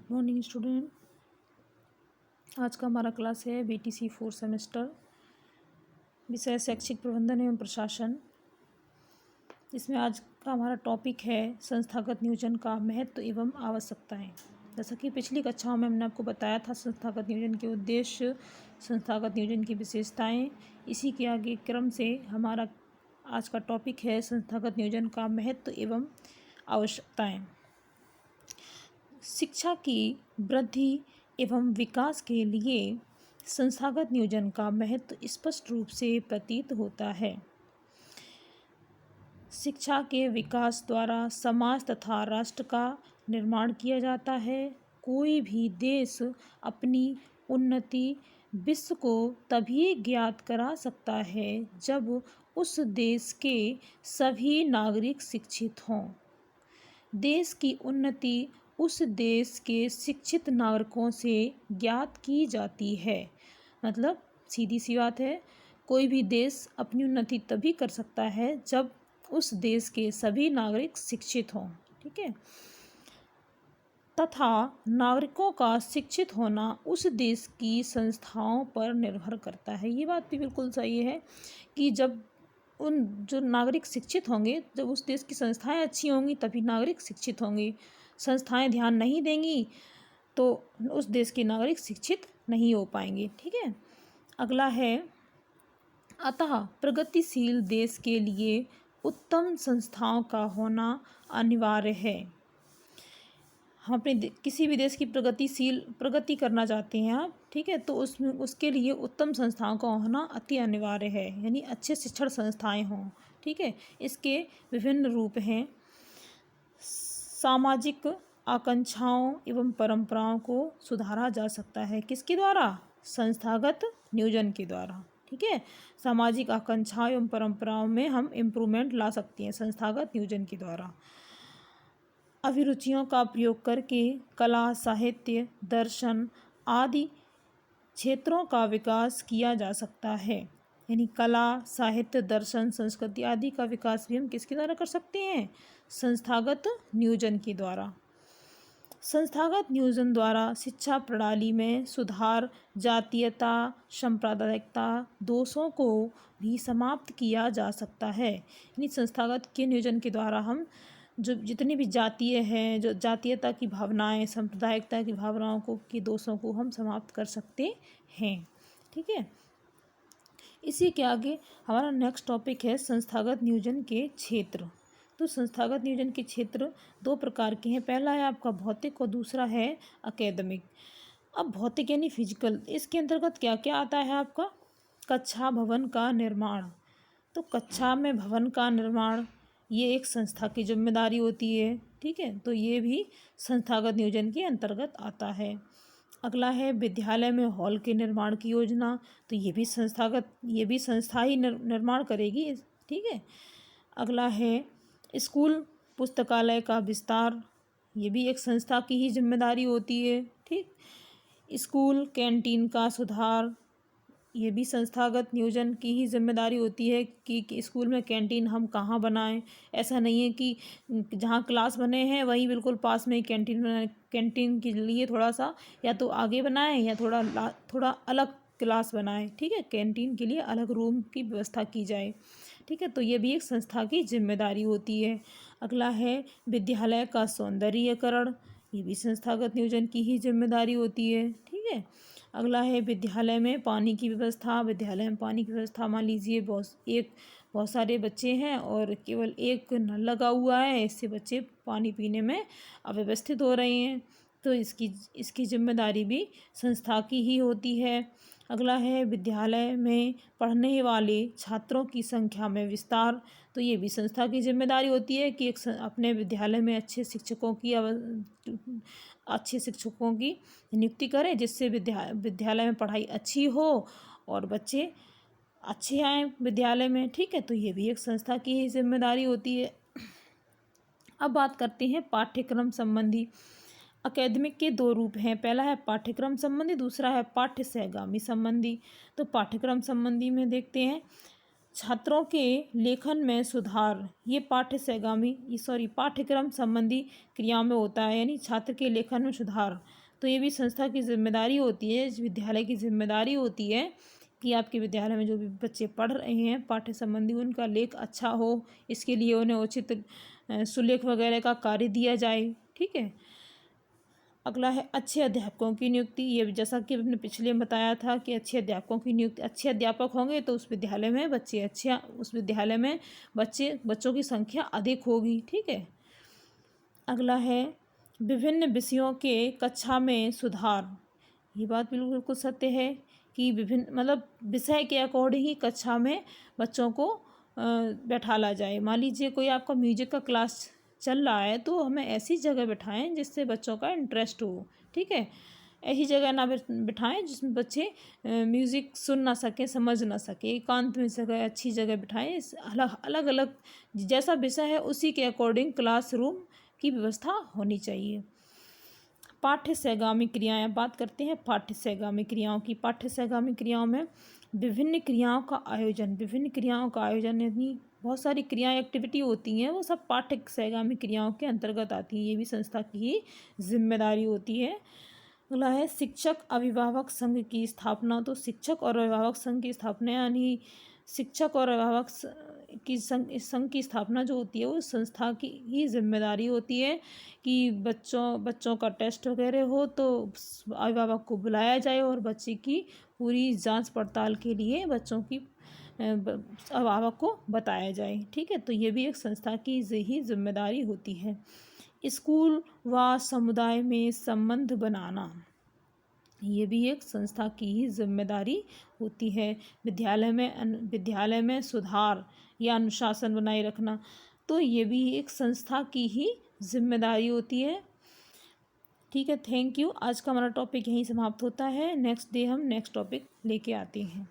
Morning student. आज का हमारा क्लास है बीटीसी 4 सेमेस्टर, विषय शैक्षिक प्रबंधन एवं प्रशासन। इसमें आज का हमारा टॉपिक है संस्थागत नियोजन का महत्व एवं आवश्यकताएं। जैसा कि पिछली कक्षाओं में हमने आपको बताया था संस्थागत नियोजन के उद्देश्य, संस्थागत नियोजन की विशेषताएं। इसी के आगे क्रम से हमारा आज का टॉपिक है संस्थागत नियोजन का महत्व एवं आवश्यकताएं। शिक्षा की वृद्धि एवं विकास के लिए संस्थागत नियोजन का महत्व स्पष्ट रूप से प्रतीत होता है। शिक्षा के विकास द्वारा समाज तथा राष्ट्र का निर्माण किया जाता है। कोई भी देश अपनी उन्नति विश्व को तभी ज्ञात करा सकता है जब उस देश के सभी नागरिक शिक्षित हों। देश की उन्नति उस देश के शिक्षित नागरिकों से ज्ञात की जाती है। मतलब सीधी सी बात है, कोई भी देश अपनी उन्नति तभी कर सकता है जब उस देश के सभी नागरिक शिक्षित हों। ठीक है। तथा नागरिकों का शिक्षित होना उस देश की संस्थाओं पर निर्भर करता है। ये बात भी बिल्कुल सही है कि जब उन जो नागरिक शिक्षित होंगे, जब उस देश की संस्थाएं अच्छी होंगी तभी नागरिक शिक्षित होंगे। संस्थाएं ध्यान नहीं देंगी तो उस देश के नागरिक शिक्षित नहीं हो पाएंगे। ठीक है। अगला है, अतः प्रगतिशील देश के लिए उत्तम संस्थाओं का होना अनिवार्य है। हम अपने किसी भी देश की प्रगति करना चाहते हैं आप, ठीक है, तो उसमें उसके लिए उत्तम संस्थाओं का होना अति अनिवार्य है, यानी अच्छे शिक्षण संस्थाएं हों। ठीक है। इसके विभिन्न रूप हैं। सामाजिक आकांक्षाओं एवं परंपराओं को सुधारा जा सकता है। किसके द्वारा? संस्थागत नियोजन के द्वारा। ठीक है। सामाजिक आकांक्षाओं एवं परंपराओं में हम इम्प्रूवमेंट ला सकते हैं संस्थागत नियोजन के द्वारा। अभिरुचियों का प्रयोग करके कला, साहित्य, दर्शन आदि क्षेत्रों का विकास किया जा सकता है। यानी कला, साहित्य, दर्शन, संस्कृति आदि का विकास भी हम किसके द्वारा कर सकते हैं? संस्थागत नियोजन के द्वारा। संस्थागत नियोजन द्वारा शिक्षा प्रणाली में सुधार, जातीयता, सांप्रदायिकता दोषों को भी समाप्त किया जा सकता है। यानी संस्थागत के नियोजन के द्वारा हम जो जितनी भी जातीय हैं, जो जातीयता की भावनाएं, सांप्रदायिकता की भावनाओं को की दोषों को हम समाप्त कर सकते हैं। ठीक है। इसी के आगे हमारा नेक्स्ट टॉपिक है संस्थागत नियोजन के क्षेत्र। तो संस्थागत नियोजन के क्षेत्र दो प्रकार के हैं। पहला है आपका भौतिक और दूसरा है अकेदमिक। अब भौतिक यानी फिजिकल, इसके अंतर्गत क्या क्या आता है आपका? कक्षा भवन का निर्माण। तो कक्षा में भवन का निर्माण ये एक संस्था की जिम्मेदारी होती है। ठीक है। तो ये भी संस्थागत नियोजन के अंतर्गत आता है। अगला है विद्यालय में हॉल के निर्माण की योजना। तो ये भी संस्था ही निर्माण करेगी। ठीक है। अगला है स्कूल पुस्तकालय का विस्तार। ये भी एक संस्था की ही जिम्मेदारी होती है। ठीक। स्कूल कैंटीन का सुधार, ये भी संस्थागत नियोजन की ही जिम्मेदारी होती है कि स्कूल में कैंटीन हम कहाँ बनाएं। ऐसा नहीं है कि जहाँ क्लास बने हैं वहीं बिल्कुल पास में ही कैंटीन बनाएं। कैंटीन के लिए थोड़ा सा या तो आगे बनाएं या थोड़ा अलग क्लास बनाएं। ठीक है। कैंटीन के लिए अलग रूम की व्यवस्था की जाए। ठीक है। तो ये भी एक संस्था की जिम्मेदारी होती है। अगला है विद्यालय का सौंदर्यीकरण। ये भी संस्थागत नियोजन की ही जिम्मेदारी होती है। ठीक है। अगला है विद्यालय में पानी की व्यवस्था। विद्यालय में पानी की व्यवस्था, मान लीजिए बहुत सारे बच्चे हैं और केवल एक नल लगा हुआ है, इससे बच्चे पानी पीने में अव्यवस्थित हो रहे हैं। तो इसकी जिम्मेदारी भी संस्था की ही होती है। अगला है विद्यालय में पढ़ने वाले छात्रों की संख्या में विस्तार। तो ये भी संस्था की जिम्मेदारी होती है कि अपने विद्यालय में अच्छे शिक्षकों की नियुक्ति करें, जिससे विद्यालय में पढ़ाई अच्छी हो और बच्चे अच्छे आएँ विद्यालय में। ठीक है। तो ये भी एक संस्था की ही जिम्मेदारी होती है। अब बात करते हैं पाठ्यक्रम संबंधी। अकेदमिक के दो रूप हैं। पहला है पाठ्यक्रम संबंधी, दूसरा है पाठ्य सहगामी संबंधी। तो पाठ्यक्रम संबंधी में देखते हैं, छात्रों के लेखन में सुधार, ये पाठ्यक्रम संबंधी क्रियाओं में होता है, यानी छात्र के लेखन में सुधार। तो ये भी संस्था की जिम्मेदारी होती है, विद्यालय की जिम्मेदारी होती है कि आपके विद्यालय में जो भी बच्चे पढ़ रहे हैं पाठ्य संबंधी, उनका लेख अच्छा हो, इसके लिए उन्हें उचित सुलेख वगैरह का कार्य दिया जाए। ठीक है। अगला है अच्छे अध्यापकों की नियुक्ति। ये जैसा कि हमने पिछले बताया था कि अच्छे अध्यापकों की नियुक्ति, अच्छे अध्यापक होंगे तो उस विद्यालय में बच्चों की संख्या अधिक होगी। ठीक है। अगला है विभिन्न विषयों के कक्षा में सुधार। ये बात बिल्कुल सत्य है कि विभिन्न विषय के अकॉर्डिंग ही कक्षा में बच्चों को बैठाला जाए। मान लीजिए कोई आपका म्यूजिक का क्लास चल रहा है तो हमें ऐसी जगह बिठाएं जिससे बच्चों का इंटरेस्ट हो। ठीक है। ऐसी जगह ना बिठाएं जिसमें बच्चे म्यूज़िक सुन ना सकें, समझ ना सके। एकांत में जगह, अच्छी जगह बिठाएं। अलग अलग जैसा विषय है उसी के अकॉर्डिंग क्लासरूम की व्यवस्था होनी चाहिए। पाठ्य सहगामी क्रियाएं, बात करते हैं पाठ्य सहगामी क्रियाओं की। पाठ्य सहगामी क्रियाओं में विभिन्न क्रियाओं का आयोजन यानी बहुत सारी क्रियाएं, एक्टिविटी होती हैं, वो सब पाठ्य सहगामी क्रियाओं के अंतर्गत आती हैं। ये भी संस्था की ही जिम्मेदारी होती है। अगला है शिक्षक अभिभावक संघ की स्थापना। तो शिक्षक और अभिभावक संघ की स्थापना यानी शिक्षक और अभिभावक संघ की स्थापना जो होती है वो संस्था की ही जिम्मेदारी होती है कि बच्चों का टेस्ट वगैरह हो तो अभिभावक को बुलाया जाए और बच्चे की पूरी जांच पड़ताल के लिए बच्चों की अभिभावक को बताया जाए। ठीक है। तो ये भी एक संस्था की ही जिम्मेदारी होती है। स्कूल व समुदाय में संबंध बनाना, ये भी एक संस्था की ही जिम्मेदारी होती है। विद्यालय में सुधार या अनुशासन बनाए रखना, तो ये भी एक संस्था की ही जिम्मेदारी होती है। ठीक है। Thank you. आज का हमारा टॉपिक यहीं समाप्त होता है। नेक्स्ट डे हम नेक्स्ट टॉपिक लेके आते हैं।